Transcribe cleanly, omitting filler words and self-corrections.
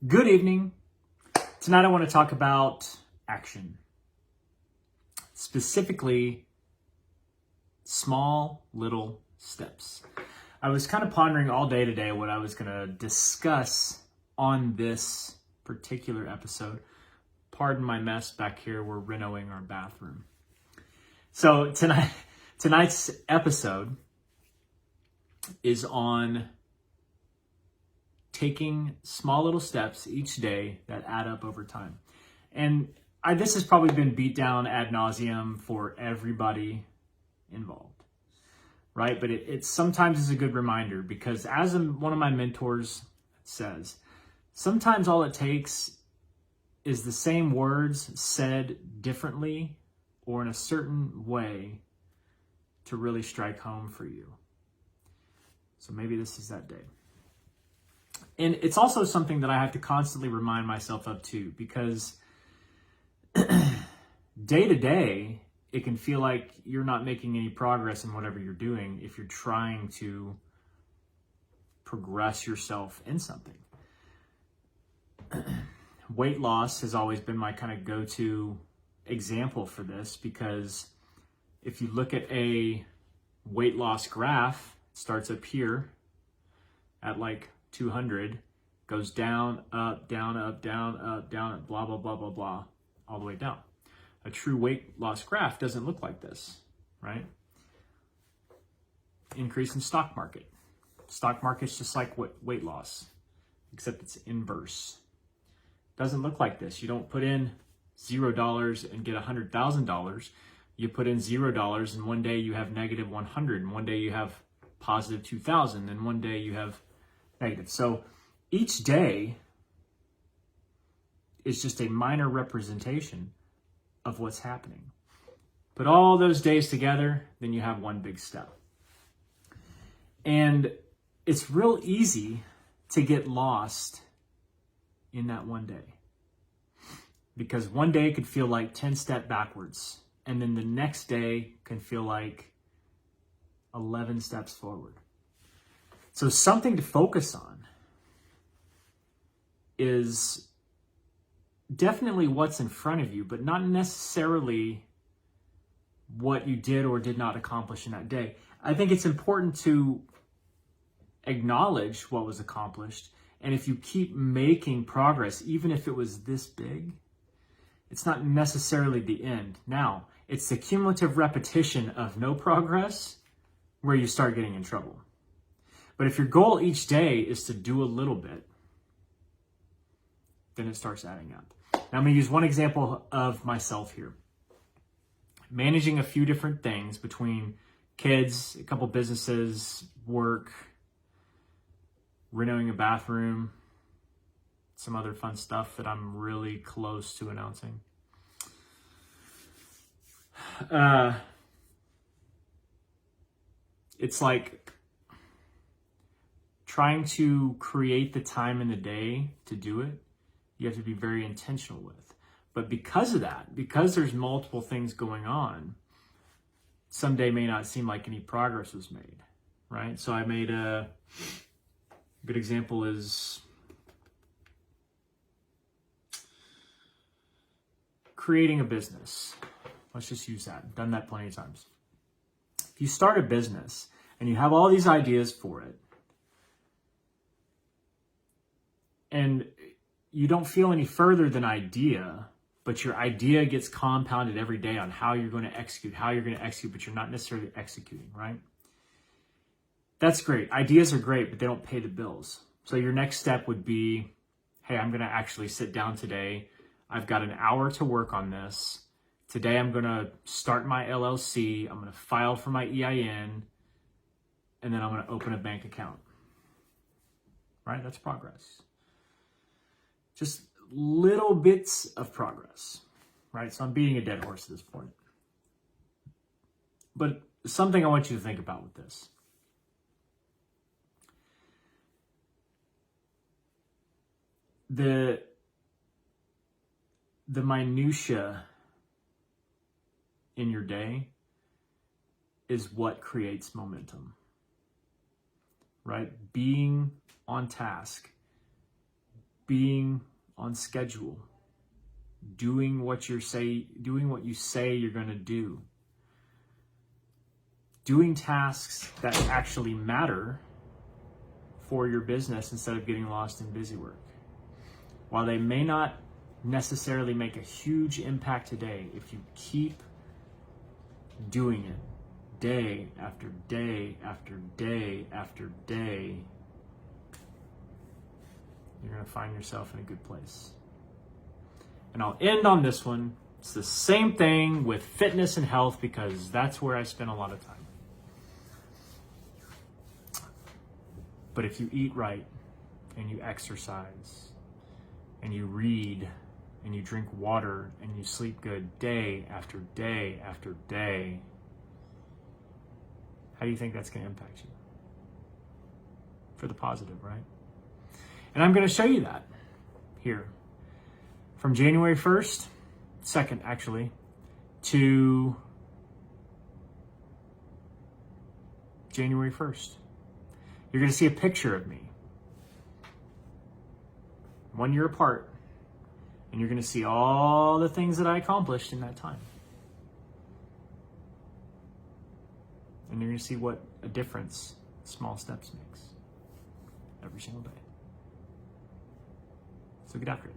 Good evening. Tonight I want to talk about action. Specifically, small little steps. I was kind of pondering all day today what I was going to discuss on this particular episode. Pardon my mess back here. We're renovating our bathroom. So tonight's episode is on taking small little steps each day that add up over time. And this has probably been beat down ad nauseum for everybody involved, right? But it sometimes is a good reminder because as one of my mentors says, sometimes all it takes is the same words said differently or in a certain way to really strike home for you. So maybe this is that day. And it's also something that I have to constantly remind myself of too, because day to day, it can feel like you're not making any progress in whatever you're doing if you're trying to progress yourself in something. Weight loss has always been my kind of go-to example for this, because if you look at a weight loss graph, it starts up here at like 200, goes down, up, down, up, down, up, down, blah, blah, blah, blah, blah, all the way down. A true weight loss graph doesn't look like this, right? Increase in stock market. Stock market's just like weight loss, except it's inverse. Doesn't look like this. You don't put in $0 and get $100,000. You put in $0 and one day you have negative 100, and one day you have positive 2,000, and one day you have negative. So each day is just a minor representation of what's happening. Put all those days together, then you have one big step. And it's real easy to get lost in that one day, because one day could feel like 10 steps backwards, and then the next day can feel like 11 steps forward. So something to focus on is definitely what's in front of you, but not necessarily what you did or did not accomplish in that day. I think it's important to acknowledge what was accomplished. And if you keep making progress, even if it was this big, it's not necessarily the end. Now, it's the cumulative repetition of no progress where you start getting in trouble. But if your goal each day is to do a little bit, then it starts adding up. Now I'm going to use one example of myself here. Managing a few different things between kids, a couple businesses, work, renovating a bathroom, some other fun stuff that I'm really close to announcing. It's like trying to create the time in the day to do it, you have to be very intentional with. But because of that, because there's multiple things going on, someday may not seem like any progress was made, right? So I made a good example is creating a business. Let's just use that. I've done that plenty of times. If you start a business and you have all these ideas for it, and you don't feel any further than idea, but your idea gets compounded every day on how you're going to execute, but you're not necessarily executing, right? That's great. Ideas are great, but they don't pay the bills. So your next step would be, hey, I'm going to actually sit down today. I've got an hour to work on this. Today I'm going to start my LLC. I'm going to file for my EIN, and then I'm going to open a bank account, right? That's progress. Just little bits of progress, right? So I'm beating a dead horse at this point. But something I want you to think about with this. The minutia in your day is what creates momentum, right? Being on task, being on schedule, doing what you say you're going to do, doing tasks that actually matter for your business instead of getting lost in busy work. While they may not necessarily make a huge impact today, if you keep doing it day after day after day after day, you're going to find yourself in a good place. And I'll end on this one. It's the same thing with fitness and health because that's where I spend a lot of time. But if you eat right and you exercise and you read and you drink water and you sleep good day after day after day, how do you think that's going to impact you? For the positive, right? And I'm going to show you that here. From January 1st, 2nd actually, to January 1st. You're going to see a picture of me, 1 year apart, and you're going to see all the things that I accomplished in that time. And you're going to see what a difference small steps makes every single day. So get after it.